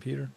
computer.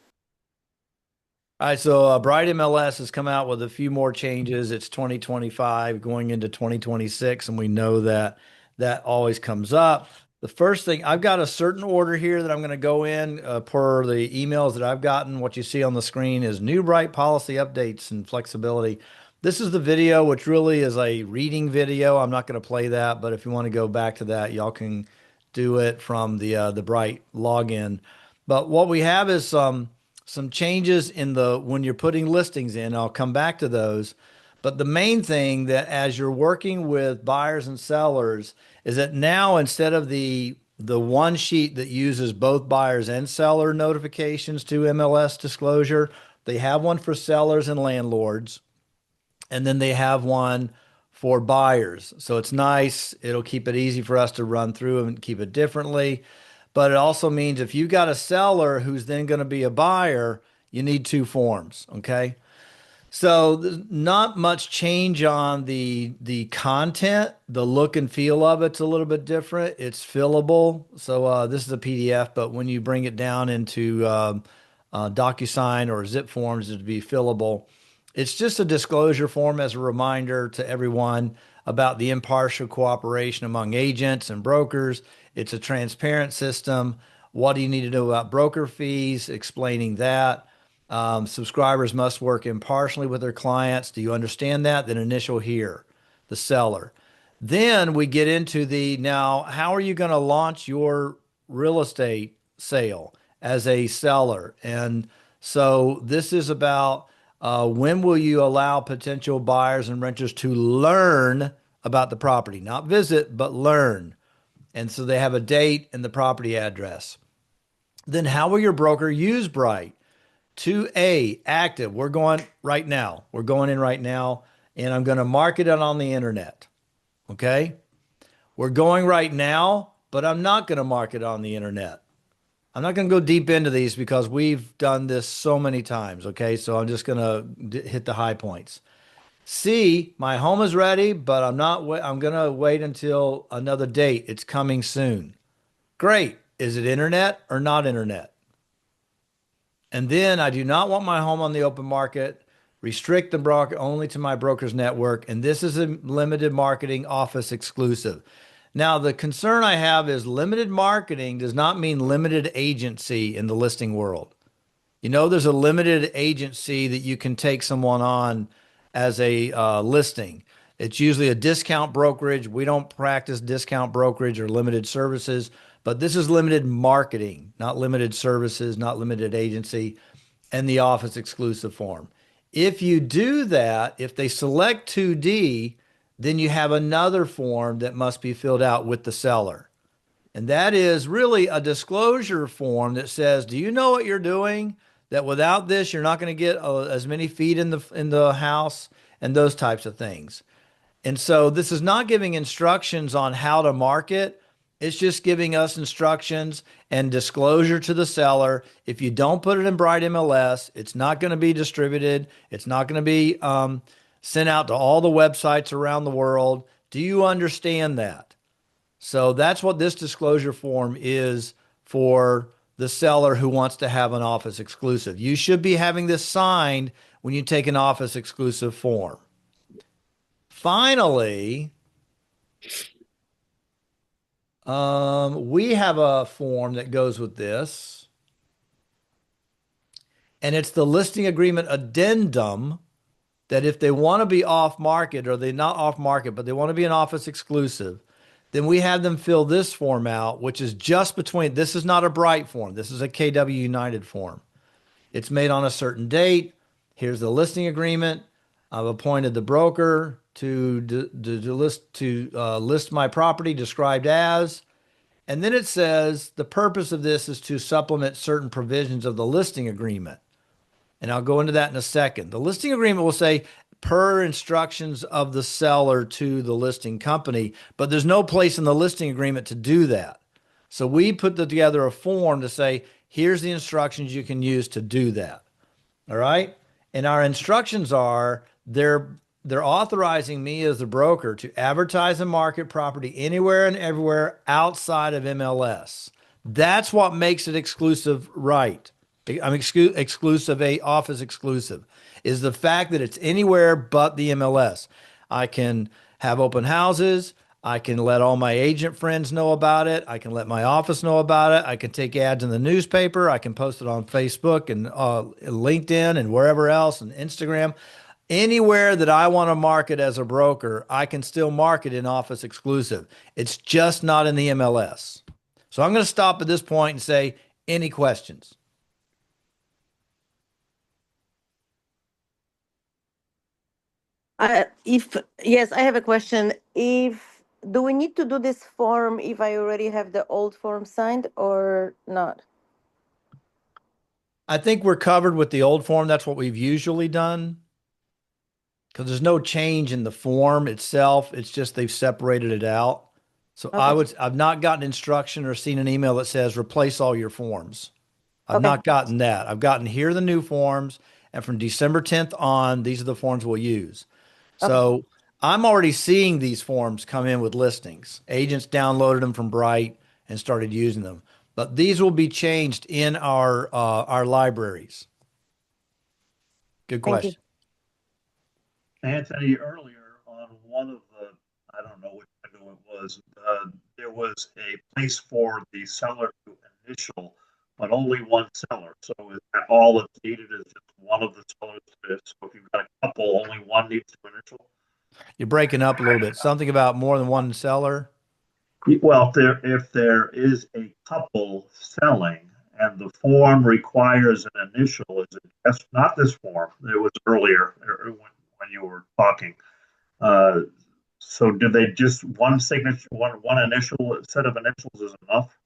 All right, so BrightMLS has come out with a few more changes. It's 2025 going into 2026, and we know that that always comes up. The first thing, I've got a certain order here that I'm going to go in per the emails that I've gotten. What you see on the screen is new Bright policy updates and flexibility. This is the video, which really is a reading video. I'm not going to play that, but if you want to go back to that, y'all can do it from the Bright login. But what we have is some changes in the when you're putting listings in. I'll come back to those. But the main thing that as you're working with buyers and sellers is that now instead of the one sheet that uses both buyers and seller notifications to MLS disclosure, they have one for sellers and landlords, and then they have one for buyers. So it's nice. It'll keep it easy for us to run through and keep it differently. But it also means if you've got a seller who's then going to be a buyer, you need two forms, okay? So there's not much change on the content. The look and feel of it's a little bit different. It's fillable. So this is a PDF, but when you bring it down into DocuSign or zip forms, it'd be fillable. It's just a disclosure form as a reminder to everyone about the impartial cooperation among agents and brokers. It's a transparent system. What do you need to know about broker fees? Explaining that. Subscribers must work impartially with their clients. Do you understand that? Then initial here, the seller. Then we get into now, how are you going to launch your real estate sale as a seller? And so this is about when will you allow potential buyers and renters to learn about the property, not visit, but learn. And so they have a date and the property address. Then how will your broker use Bright? 2A, active. We're going right now. We're going in right now, and I'm going to market it on the internet. Okay? We're going right now, but I'm not going to market on the internet. I'm not going to go deep into these because we've done this so many times. Okay? So I'm just going to hit the high points. C, my home is ready, but I'm going to wait until another date. It's coming soon. Great. Is it internet or not internet? And then I do not want my home on the open market. Restrict the broker only to my broker's network. And this is a limited marketing office exclusive. Now, the concern I have is limited marketing does not mean limited agency in the listing world. You know, there's a limited agency that you can take someone on as a listing. It's usually a discount brokerage. We don't practice discount brokerage or limited services, but this is limited marketing, not limited services, not limited agency, and the office exclusive form. If you do that, if they select 2D, then you have another form that must be filled out with the seller. And that is really a disclosure form that says, do you know what you're doing? That without this, you're not going to get as many feet in the house and those types of things. And so this is not giving instructions on how to market. It's just giving us instructions and disclosure to the seller. If you don't put it in BrightMLS, it's not going to be distributed. It's not going to be sent out to all the websites around the world. Do you understand that? So that's what this disclosure form is for the seller who wants to have an office exclusive. You should be having this signed when you take an office exclusive form. Finally, we have a form that goes with this, and it's the listing agreement addendum that if they want to be off market, or they're not off market, but they want to be an office exclusive, then we have them fill this form out, which is just between, this is not a Bright form. This is a KW United form. It's made on a certain date. Here's the listing agreement. I've appointed the broker to list my property described as, and then it says the purpose of this is to supplement certain provisions of the listing agreement. And I'll go into that in a second. The listing agreement will say per instructions of the seller to the listing company, but there's no place in the listing agreement to do that. So we put together a form to say, here's the instructions you can use to do that. All right. And our instructions are they're authorizing me as the broker to advertise and market property anywhere and everywhere outside of MLS. That's what makes it exclusive, right? I'm exclusive, a office exclusive, is the fact that it's anywhere but the MLS. I can have open houses. I can let all my agent friends know about it. I can let my office know about it. I can take ads in the newspaper. I can post it on Facebook and LinkedIn and wherever else and Instagram. Anywhere that I want to market as a broker, I can still market in office exclusive. It's just not in the MLS. So I'm going to stop at this point and say, any questions? If yes, I have a question. If do we need to do this form if I already have the old form signed or not? I think we're covered with the old form. That's what we've usually done because there's no change in the form itself. It's just they've separated it out. So Okay. I've not gotten instruction or seen an email that says replace all your forms. I've Okay. not gotten that. I've gotten here are the new forms, and from December 10th on, these are the forms we'll use. Okay. So I'm already seeing these forms come in with listings. Agents downloaded them from Bright and started using them. But these will be changed in our libraries. Good Thank you. question. Anthony, earlier on one of the, I don't know which window it was, there was a place for the seller to initial, but only one seller. So is that all that's needed is just one of the sellers to, so if you've got a couple, only one needs to initial? You're breaking up a little bit. Something about more than one seller. Well, if there is a couple selling and the form requires an initial, is it just not this form? It was earlier when you were talking. Uh, so did they just one signature, one initial set of initials is enough?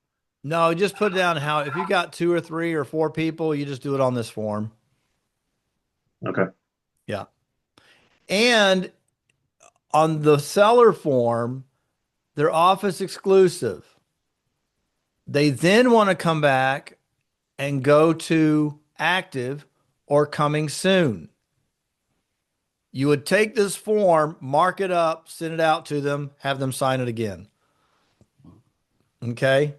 No, just put down how if you got two or three or four people, you just do it on this form. Okay. Yeah. And on the seller form, they're office exclusive. They then want to come back and go to active or coming soon. You would take this form, mark it up, send it out to them, have them sign it again. Okay.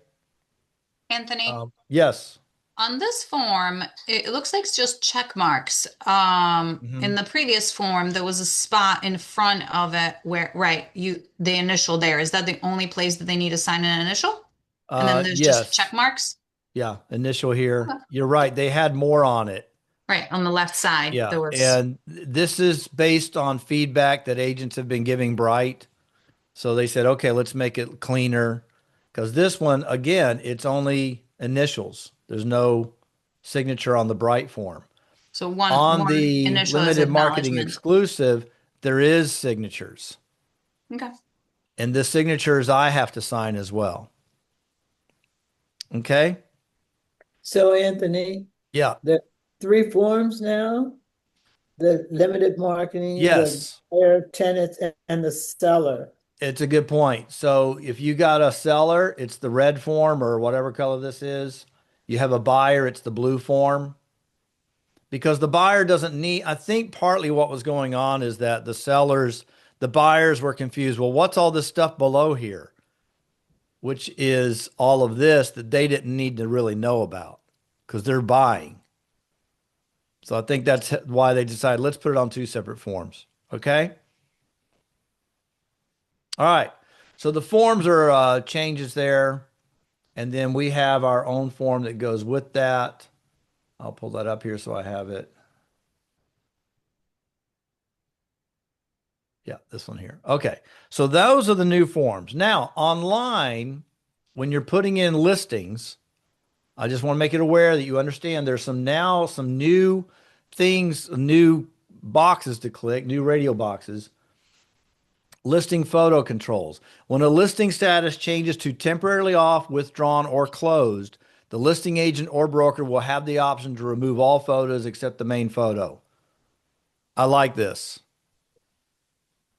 Anthony, Yes. on this form, it looks like it's just check marks. In Mhm. the previous form, there was a spot in front of it where, right, the initial there. Is that the only place that they need to sign an initial? And then there's just check Yes. marks? Yeah. Initial here. Okay. You're right. They had more on it. Right, on the left side, Yeah. there was. And this is based on feedback that agents have been giving Bright. So they said, okay, let's make it cleaner. Because this one, again, it's only initials. There's no signature on the Bright form. So On one the initial is limited marketing acknowledgement. exclusive, there is signatures. Okay. And the signatures I have to sign as well. Okay? So Anthony, Yeah. the three forms now, the limited marketing, the Yes. buyer, tenants, and the seller. It's a good point. So if you got a seller, it's the red form or whatever color this is. You have a buyer, it's the blue form. Because the buyer doesn't need, I think partly what was going on is that the buyers were confused. Well, what's all this stuff below here? Which is all of this that they didn't need to really know about because they're buying. So I think that's why they decided let's put it on two separate forms. Okay. All right. So the forms are changes there. And then we have our own form that goes with that. I'll pull that up here so I have it. Yeah, this one here. Okay. So those are the new forms. Now, online, when you're putting in listings, I just want to make it aware that you understand there's some new things, new boxes to click, new radio boxes. Listing photo controls. When a listing status changes to temporarily off, withdrawn, or closed, the listing agent or broker will have the option to remove all photos except the main photo. I like this.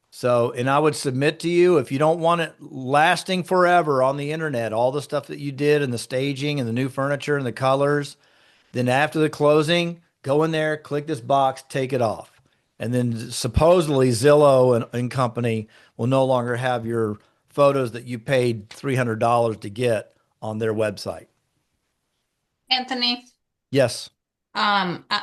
So, and I would submit to you if you don't want it lasting forever on the internet, all the stuff that you did and the staging and the new furniture and the colors, then after the closing, go in there, click this box, take it off. And then supposedly Zillow and company will no longer have your photos that you paid $300 to get on their website. Anthony, Yes. I,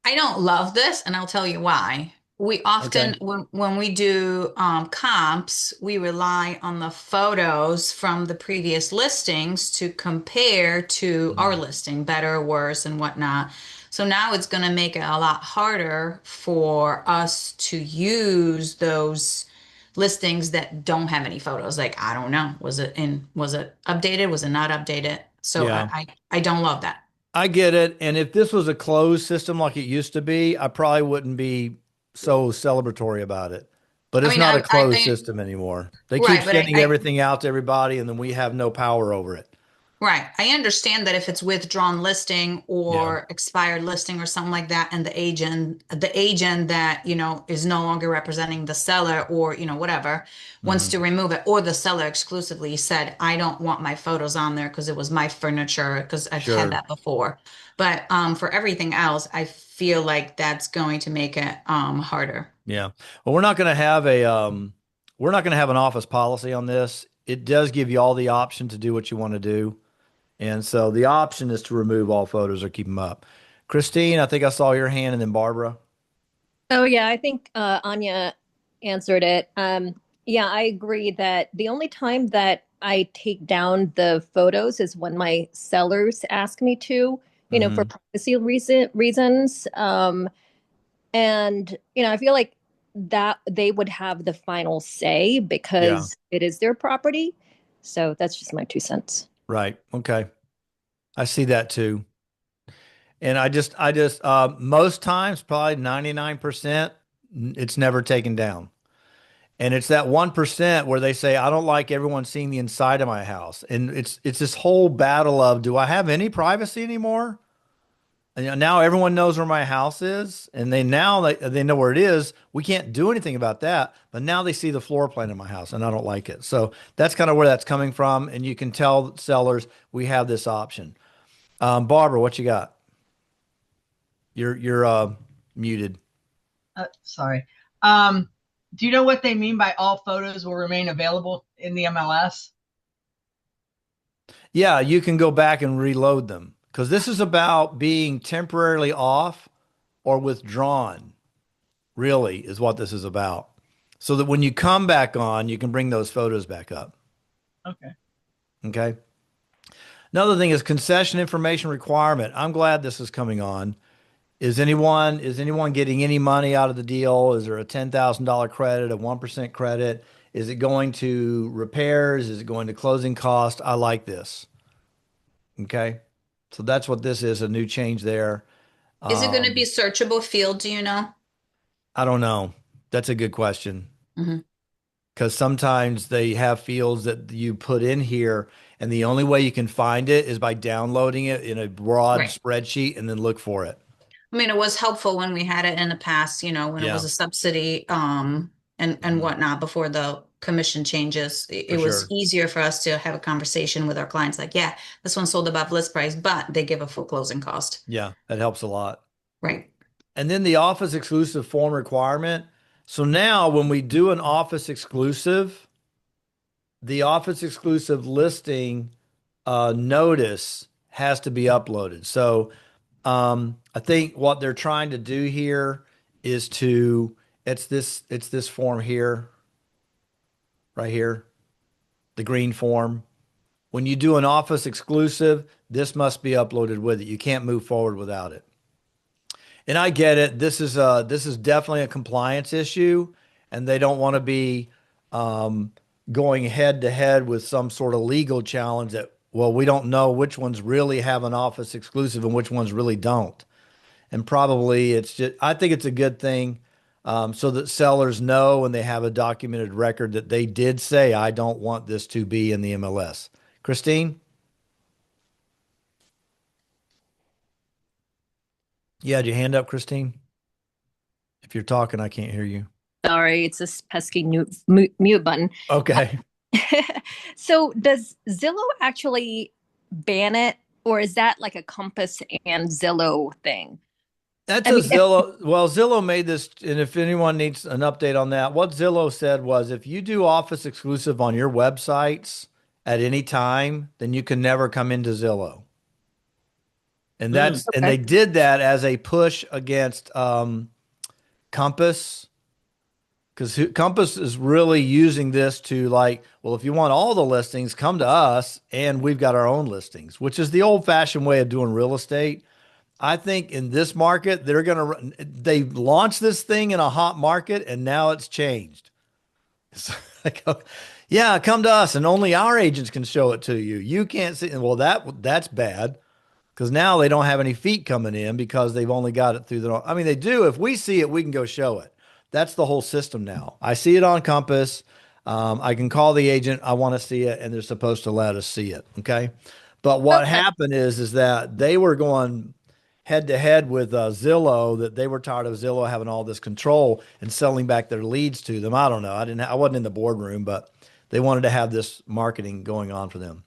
I don't love this, and I'll tell you why. We often, Okay. when we do comps, we rely on the photos from the previous listings to compare to our Mhm. listing, better, worse, and whatnot. So now it's going to make it a lot harder for us to use those listings that don't have any photos. Like, I don't know, was it updated? Was it not updated? So Yeah. I don't love that. I get it. And if this was a closed system like it used to be, I probably wouldn't be so celebratory about it. But I it's mean, not a closed system anymore. They keep right, but sending everything out to everybody, and then we have no power over it. right. I understand that if it's withdrawn listing Yeah. or expired listing or something like that, and the agent that, is no longer representing the seller or, whatever, wants Hmm. to remove it, or the seller exclusively said, I don't want my photos on there because it was my furniture, because I've had Sure. that before. But for everything else, I feel like that's going to make it harder. Yeah. Well, we're not going to have an office policy on this. It does give you all the option to do what you want to do. And so the option is to remove all photos or keep them up. Christine, I think I saw your hand, and then Barbara. Oh yeah, I think Anya answered it. Yeah, I agree that the only time that I take down the photos is when my sellers ask me to, for Hmm. privacy reasons. And I feel like that they would have the final say Yeah. because it is their property. So that's just my 2 cents. Right. Okay. I see that too. And most times, probably 99%, it's never taken down. And it's that 1% where they say, I don't like everyone seeing the inside of my house. And it's this whole battle of, do I have any privacy anymore? And now everyone knows where my house is, and they know where it is. We can't do anything about that, but now they see the floor plan in my house, and I don't like it. So that's kind of where that's coming from, and you can tell sellers we have this option. Barbara, what you got? You're muted. Sorry. Do you know what they mean by all photos will remain available in the MLS? Yeah, you can go back and reload them because this is about being temporarily off or withdrawn, really, is what this is about. So that when you come back on, you can bring those photos back up. Okay. Okay. Another thing is concession information requirement. I'm glad this is coming on. Is anyone getting any money out of the deal? Is there a $10,000 credit, a 1% credit? Is it going to repairs? Is it going to closing cost? I like this. Okay. So that's what this is, a new change there. Is it going to be Um, searchable field? Do you know? I don't know. That's a good question. Mhm. Because sometimes they have fields that you put in here, and the only way you can find it is by downloading it in a broad Right. spreadsheet and then look for it. I mean, it was helpful when we had it in the past, when it was Yeah. a subsidy, and Mhm. whatnot before the commission changes. It For was sure. easier for us to have a conversation with our clients, like, yeah, this one sold above list price, but they give a full closing cost. Yeah, that helps a lot. Right. And then the office exclusive form requirement. So now when we do an office exclusive, the office exclusive listing notice has to be uploaded. So I think what they're trying to do here is it's this form here, right here, the green form. When you do an office exclusive, this must be uploaded with it. You can't move forward without it. And I get it. This is definitely a compliance issue, and they don't want to be um, going head to head with some sort of legal challenge that, well, we don't know which ones really have an office exclusive and which ones really don't. And probably I think it's a good thing, so that sellers know and they have a documented record that they did say, I don't want this to be in the MLS. Christine? You had your hand up, Christine? If you're talking, I can't hear you. Sorry, it's this pesky mute button. Okay. So does Zillow actually ban it, or is that like a Compass and Zillow thing? That's I a mean, Zillow. Well, Zillow made this, and if anyone needs an update on that, what Zillow said was if you do office exclusive on your websites at any time, then you can never come into Zillow. And Mm. and they did that as a push against Compass, because Compass is really using this to like, well, if you want all the listings, come to us and we've got our own listings, which is the old-fashioned way of doing real estate. I think in this market, they launched this thing in a hot market and now it's changed. It's like, oh, yeah, come to us and only our agents can show it to you. You can't see. Well, that's bad because now they don't have any feet coming in because they've only got it through I mean, they do. If we see it, we can go show it. That's the whole system now. I see it on Compass. I can call the agent. I want to see it, and they're supposed to let us see it. Okay. But what Okay. happened is that they were going head to head with Zillow, that they were tired of Zillow having all this control and selling back their leads to them. I don't know. I wasn't in the boardroom, but they wanted to have this marketing going on for them.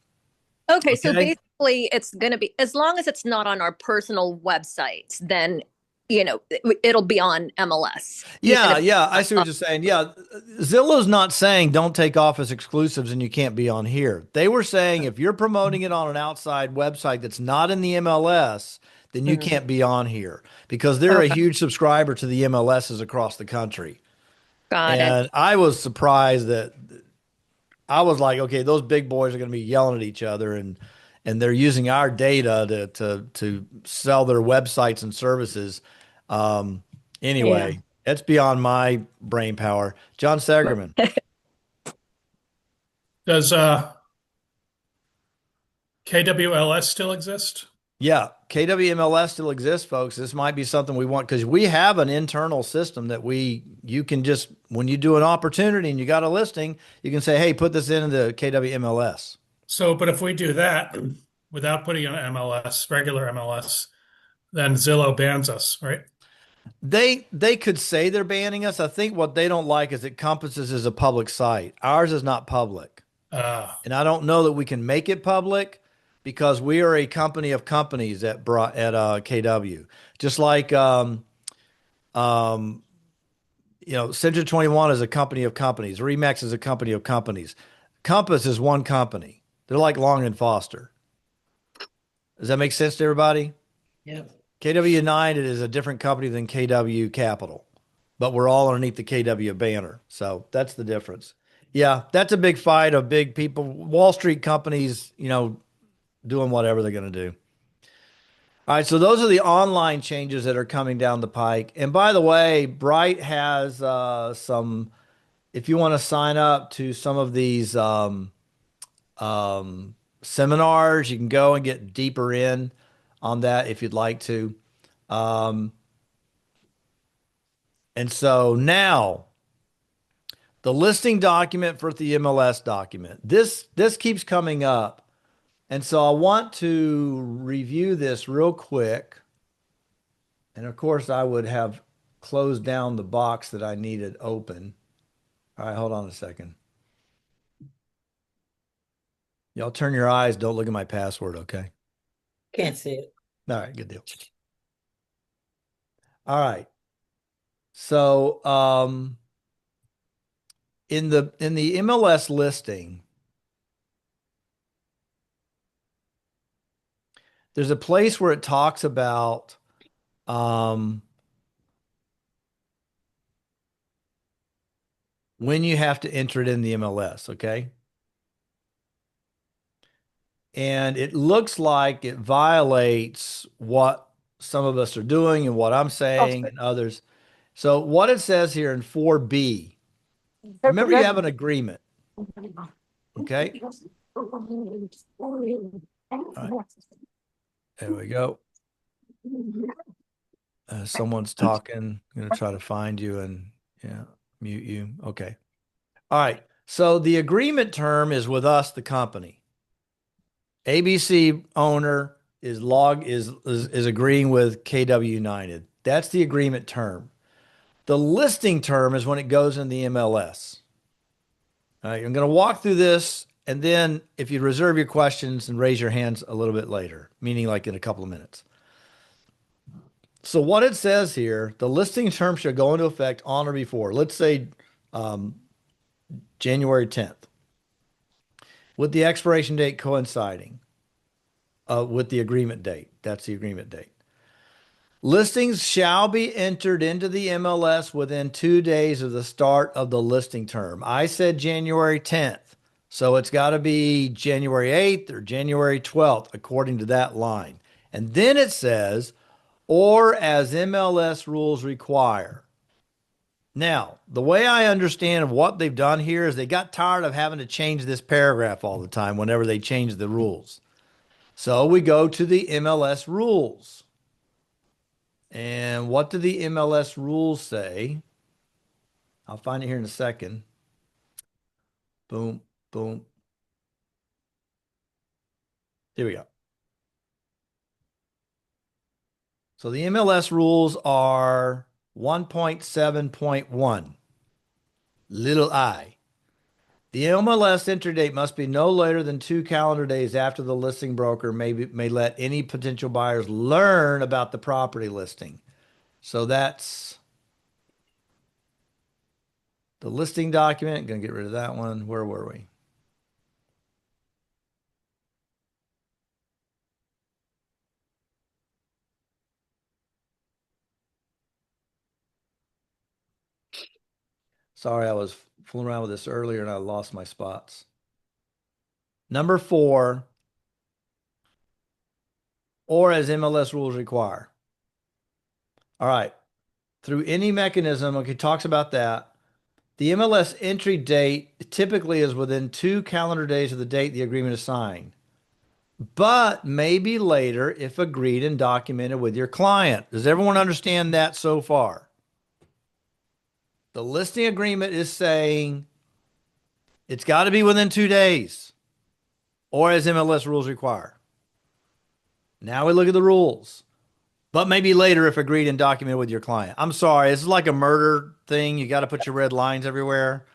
Okay, so Okay. basically it's going to be, as long as it's not on our personal websites, then it'll be on MLS. Yeah, yeah, I see what you're saying. Yeah, Zillow's not saying don't take off as exclusives and you can't be on here. They were saying if you're promoting it on an outside website that's not in the MLS, then you Mhm. can't be on here because they're a Okay, huge subscriber to the MLSs across the country. got it. And I was surprised that I was like, okay, those big boys are going to be yelling at each other and they're using our data to sell their websites and services. Um, Yeah. anyway, it's beyond my brain power. John Segerman. Does KWLS still exist? Yeah, KWMLS still exists, folks. This might be something we want because we have an internal system that you can just, when you do an opportunity and you got a listing, you can say, hey, put this into KWMLS. So, but if we do that without putting an MLS, regular MLS, then Zillow bans us, right? They could say they're banning us. I think what they don't like is it Compasses is a public site. Ours is not public. And I don't know that we can make it public because we are a company of companies at KW. Just like Century 21 is a company of companies. Remax is a company of companies. Compass is one company. They're like Long and Foster. Does that make sense to everybody? Yeah. KW United is a different company than KW Capital, but we're all underneath the KW banner. So that's the difference. Yeah, that's a big fight of big people, Wall Street companies, doing whatever they're going to do. All right, so those are the online changes that are coming down the pike. And by the way, Bright has some, if you want to sign up to some of these seminars, you can go and get deeper in on that if you'd like to. Um, and so now the listing document for the MLS document. This keeps coming up. And so I want to review this real quick. And of course, I would have closed down the box that I needed open. All right, hold on a second. Y'all turn your eyes. Don't look at my password, okay? Can't see it. All right, good deal. All right. So in the MLS listing, there's a place where it talks about when you have to enter it in the MLS, okay? And it looks like it violates what some of us are doing and what I'm saying and others. So what it says here in 4B, remember you have an agreement, okay? All right, there we go. Someone's talking. I'm going to try to find you and mute you. Okay. All right. So the agreement term is with us, the company. ABC owner is agreeing with KW United. That's the agreement term. The listing term is when it goes in the MLS. All right, I'm going to walk through this, and then if you reserve your questions and raise your hands a little bit later, meaning like in a couple of minutes. So what it says here, the listing term shall go into effect on or before, let's say January 10th, with the expiration date coinciding with the agreement date. That's the agreement date. Listings shall be entered into the MLS within 2 days of the start of the listing term. I said January 10th, so it's got to be January 8th or January 12th, according to that line. And then it says, or as MLS rules require. Now, the way I understand what they've done here is they got tired of having to change this paragraph all the time whenever they change the rules. So we go to the MLS rules. And what do the MLS rules say? I'll find it here in a second. Boom, boom. Here we go. So the MLS rules are 1.7.1, little I. The MLS entry date must be no later than 2 calendar days after the listing broker may let any potential buyers learn about the property listing. So that's the listing document. Going to get rid of that one. Where were we? Sorry, I was fooling around with this earlier and I lost my spots. Number 4, or as MLS rules require. All right. Through any mechanism, okay, talks about that. The MLS entry date typically is within 2 calendar days of the date the agreement is signed, but maybe later if agreed and documented with your client. Does everyone understand that so far? The listing agreement is saying it's got to be within 2 days, or as MLS rules require. Now we look at the rules, but maybe later if agreed and documented with your client. I'm sorry, this is like a murder thing. You got to put your red lines everywhere.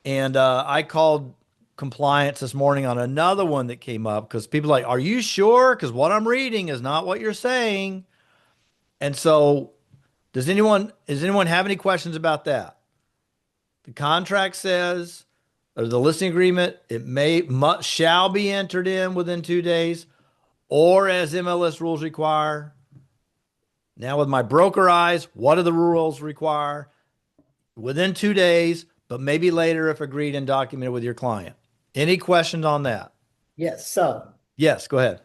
And I called compliance this morning on another one that came up because people are like, are you sure? Because what I'm reading is not what you're saying. And so does anyone have any questions about that? The contract says, or the listing agreement, shall be entered in within 2 days, or as MLS rules require. Now with my broker eyes, what do the rules require? Within 2 days, but maybe later if agreed and documented with your client. Any questions on that? Yes, so Yes, go ahead.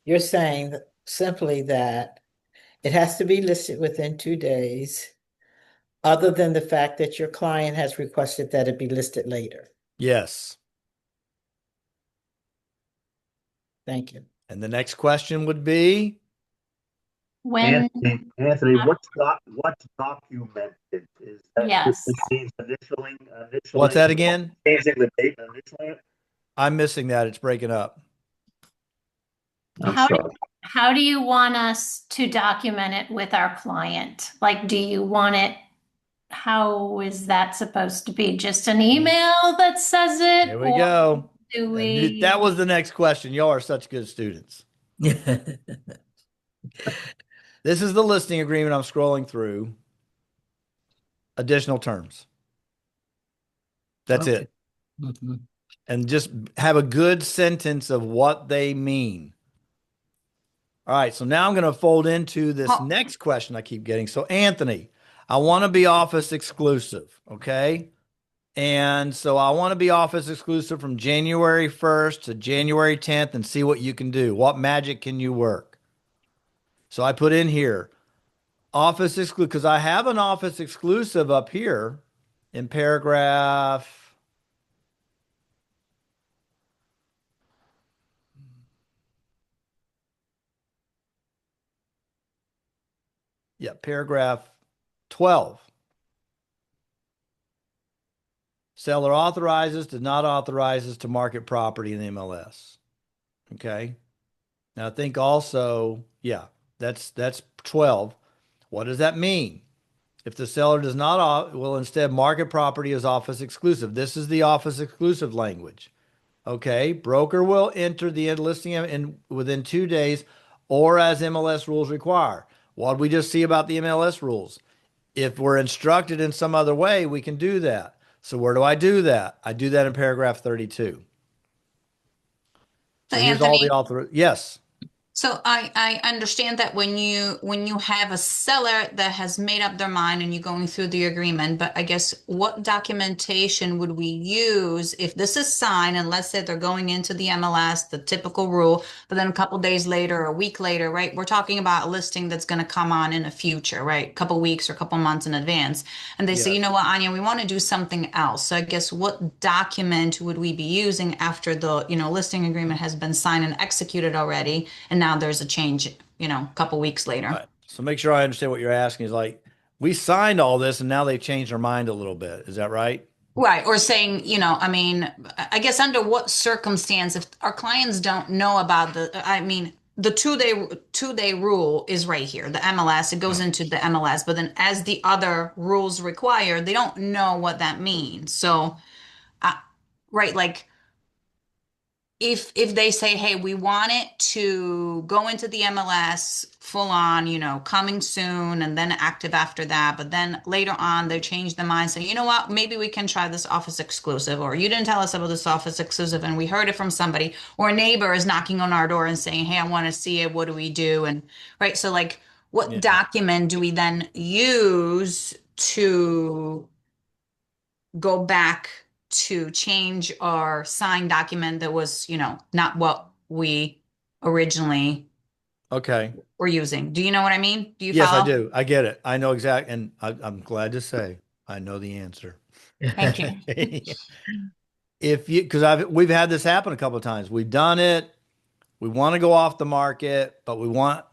you're saying simply that it has to be listed within 2 days, other than the fact that your client has requested that it be listed later. Yes. Thank you. And the next question would be? When, Anthony, what's documented? Is that yes, just means initialing? What's that again? Changing the date and initialing it? I'm missing that. It's breaking up. how do you want us to document it with our client? Like, do you want it, how is that supposed to be? Just an email that says it? Here we or go. Do we? That was the next question. Y'all are such good students. This is the listing agreement I'm scrolling through. Additional terms. That's Okay. it. Mhm. And just have a good sentence of what they mean. All right, so now I'm going to fold into this next question I keep getting. So, Anthony, I want to be office exclusive, okay? And so I want to be office exclusive from January 1st to January 10th and see what you can do. What magic can you work? So I put in here office exclusive because I have an office exclusive up here in paragraph. Yeah, paragraph 12. Seller authorizes, does not authorizes to market property in the MLS. Okay. Now think also, yeah, that's 12. What does that mean? If the seller does not, will instead market property as office exclusive. This is the office exclusive language. Okay. Broker will enter the listing in within 2 days or as MLS rules require. What did we just see about the MLS rules? If we're instructed in some other way, we can do that. So where do I do that? I do that in paragraph 32. So here's all the author. Yes. So I understand that when you have a seller that has made up their mind and you're going through the agreement, but I guess what documentation would we use if this is signed and let's say they're going into the MLS, the typical rule, but then a couple days later or a week later, right? We're talking about a listing that's going to come on in the future, right? A couple weeks or a couple months in advance. And they say, you Yes. know what, Anya, we want to do something else. So I guess what document would we be using after the, listing agreement has been signed and executed already? And now there's a change, a couple weeks later. All right. So make sure I understand what you're asking is like, we signed all this and now they've changed their mind a little bit. Is that right? Right. Or saying, I mean, I guess under what circumstance, if our clients don't know about the 2-day rule is right here, the MLS, it goes into the MLS, but then as the other rules require, they don't know what that means. So, right, like if they say, hey, we want it to go into the MLS full on, coming soon and then active after that, but then later on they change their mind, say, you know what, maybe we can try this office exclusive, or you didn't tell us about this office exclusive and we heard it from somebody, or a neighbor is knocking on our door and saying, hey, I want to see it. What do we do? And right. So like what Yeah. document do we then use to go back to change our signed document that was, not what we originally Okay. were using? Do you know what I mean? Do you Yes, I follow? do. I get it. I know exactly. And I'm glad to say I know the answer. Thank you. If you, because we've had this happen a couple of times. We've done it. We want to go off the market, but we want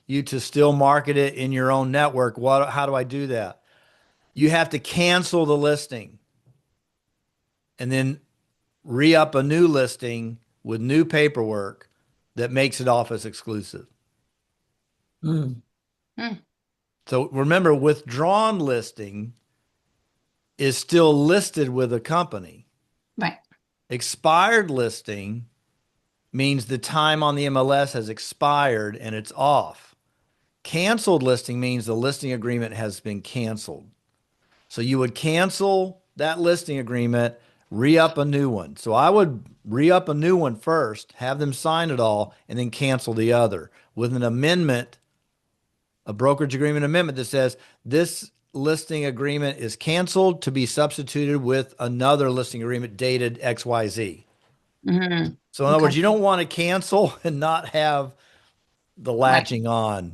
you to still market it in your own network. How do I do that? You have to cancel the listing and then re-up a new listing with new paperwork that makes it office exclusive. Mm. So remember, withdrawn listing is still listed with a company. Right. Expired listing means the time on the MLS has expired and it's off. Canceled listing means the listing agreement has been canceled. So you would cancel that listing agreement, re-up a new one. So I would re-up a new one first, have them sign it all, and then cancel the other with an amendment, a brokerage agreement amendment that says this listing agreement is canceled to be substituted with another listing agreement dated XYZ. Mm-hmm. So in other words, Okay. you don't want to cancel and not have the Right. latching on,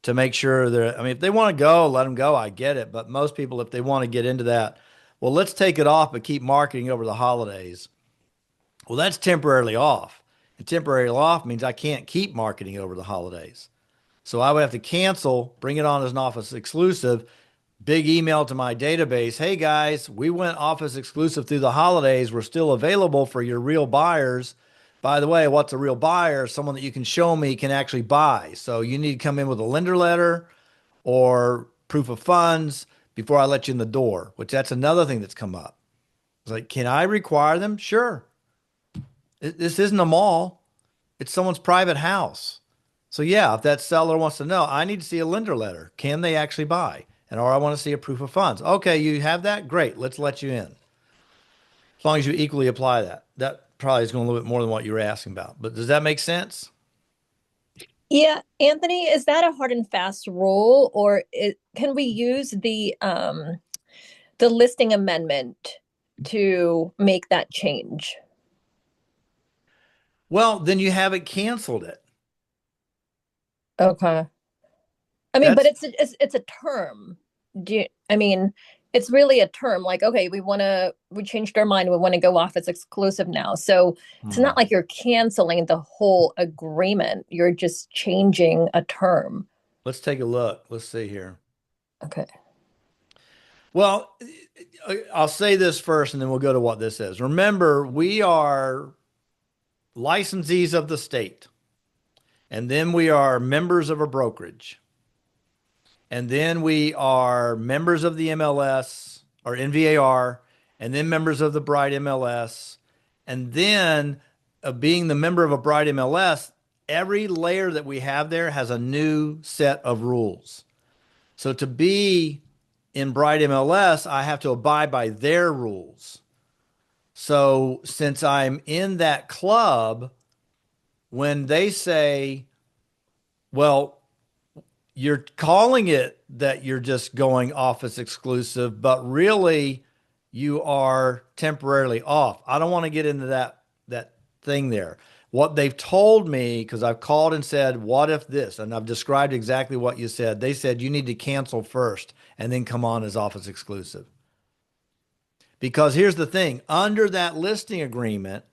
to make sure that, I mean, if they want to go, let them go. I get it. But most people, if they want to get into that, well, let's take it off, but keep marketing over the holidays. Well, that's temporarily off. And temporarily off means I can't keep marketing over the holidays. So I would have to cancel, bring it on as an office exclusive, big email to my database. Hey guys, we went office exclusive through the holidays. We're still available for your real buyers. By the way, what's a real buyer? Someone that you can show me can actually buy. So you need to come in with a lender letter or proof of funds before I let you in the door, which that's another thing that's come up. It's like, can I require them? Sure. This isn't a mall. It's someone's private house. So yeah, if that seller wants to know, I need to see a lender letter. Can they actually buy? Or I want to see a proof of funds. Okay, you have that? Great. Let's let you in. As long as you equally apply that. That probably is going a little bit more than what you were asking about. But does that make sense? Yeah, Anthony, is that a hard and fast rule, or can we use the listing amendment to make that change? Well, then you haven't canceled it. Okay. I mean, but That's it's a term. I mean, it's really a term. Like, okay, we changed our mind. We want to go off as exclusive now. So it's not like you're canceling the whole agreement. You're just changing a term. Let's take a look. Let's see here. Okay. Well, I'll say this first and then we'll go to what this is. Remember, we are licensees of the state, and then we are members of a brokerage. And then we are members of the MLS or NVAR, and then members of the BrightMLS. And then being the member of a BrightMLS, every layer that we have there has a new set of rules. So to be in BrightMLS, I have to abide by their rules. So since I'm in that club, when they say, well, you're calling it that you're just going office exclusive, but really you are temporarily off. I don't want to get into that thing there. What they've told me, because I've called and said, what if this? And I've described exactly what you said. They said you need to cancel first and then come on as office exclusive. Because here's the thing, under that listing agreement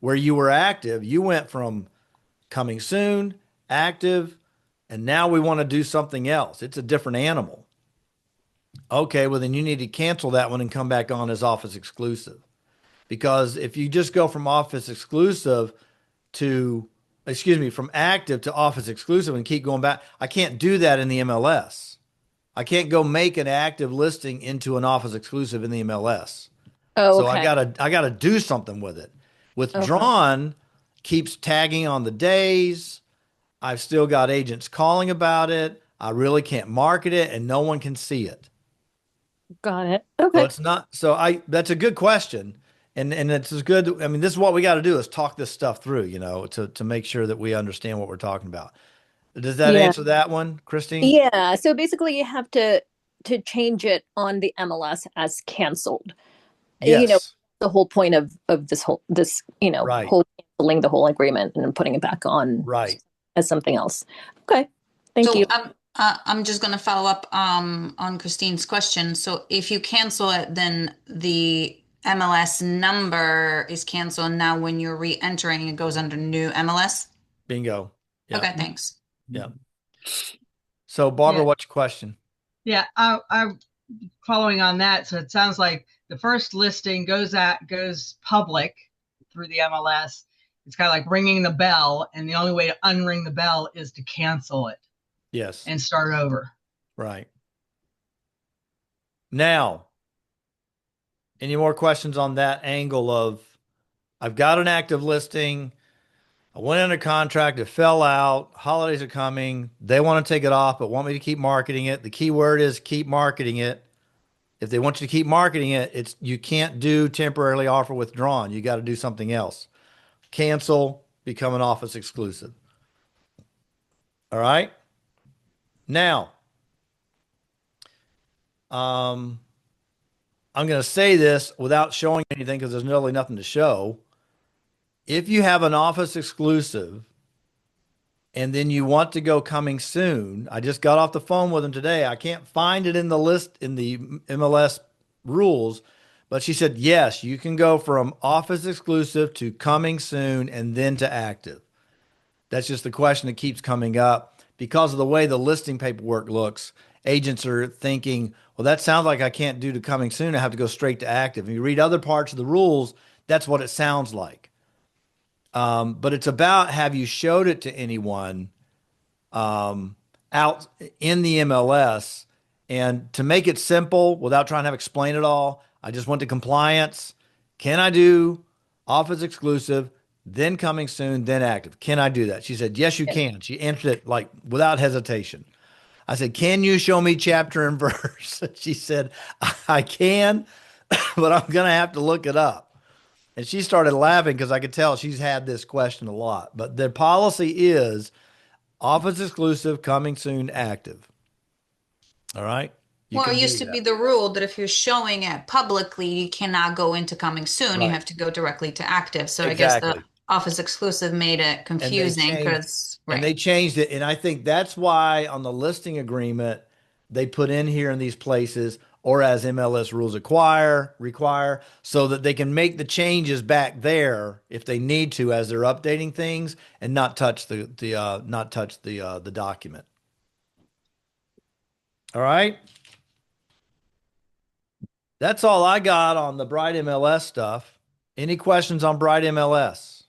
where you were active, you went from coming soon, active, and now we want to do something else. It's a different animal. Okay, well, then you need to cancel that one and come back on as office exclusive. Because if you just go from office exclusive to, excuse me, from active to office exclusive and keep going back, I can't do that in the MLS. I can't go make an active listing into an office exclusive in the MLS. Oh, So okay. I gotta do something with it. Withdrawn keeps tagging on the days. I've still got agents calling about it. I really can't market it and no one can see it. Got it. So Okay. it's not, that's a good question. And it's as good. I mean, this is what we got to do is talk this stuff through, to make sure that we understand what we're talking about. Does that Yeah. answer that one, Christine? Yeah. So basically you have to change it on the MLS as canceled. Yes. The whole point of this Right. whole canceling the whole agreement and putting it back on Right. as something else. Okay. Thank So you. I'm just going to follow up on Christine's question. So if you cancel it, then the MLS number is canceled. Now when you're re-entering, it goes under new MLS. Bingo. Yeah. Okay, thanks. Yeah. So Barbara, Yeah. what's your question? Yeah, I'm following on that. So it sounds like the first listing goes public through the MLS. It's kind of like ringing the bell, and the only way to unring the bell is to cancel it Yes. and start over. Right. Now, any more questions on that angle of I've got an active listing. I went under contract. It fell out. Holidays are coming. They want to take it off, but want me to keep marketing it. The key word is keep marketing it. If they want you to keep marketing it, you can't do temporarily offer withdrawn. You got to do something else. Cancel, become an office exclusive. All right. Now, I'm going to say this without showing anything because there's really nothing to show. If you have an office exclusive and then you want to go coming soon, I just got off the phone with them today. I can't find it in the list in the MLS rules, but she said, yes, you can go from office exclusive to coming soon and then to active. That's just the question that keeps coming up because of the way the listing paperwork looks. Agents are thinking, well, that sounds like I can't do to coming soon. I have to go straight to active. If you read other parts of the rules, that's what it sounds like. But it's about, have you showed it to anyone out in the MLS? And to make it simple without trying to have explain it all, I just went to compliance. Can I do office exclusive, then coming soon, then active? Can I do that? She said, yes, you can. She answered it like without hesitation. I said, can you show me chapter and verse? She said, I can, but I'm going to have to look it up. And she started laughing because I could tell she's had this question a lot. But the policy is office exclusive, coming soon, active. All right? Well, it used to be the rule that if you're showing it publicly, you cannot go into coming soon. You Right. have to go directly to active. So I Exactly. guess the office exclusive made it confusing because, And they changed it. And I think that's why on the listing agreement, they put in here in these places, or as MLS rules require, so that they can make the changes back there if they need to as they're updating things and not touch the document. All right. That's all I got on the BrightMLS stuff. Any questions on BrightMLS?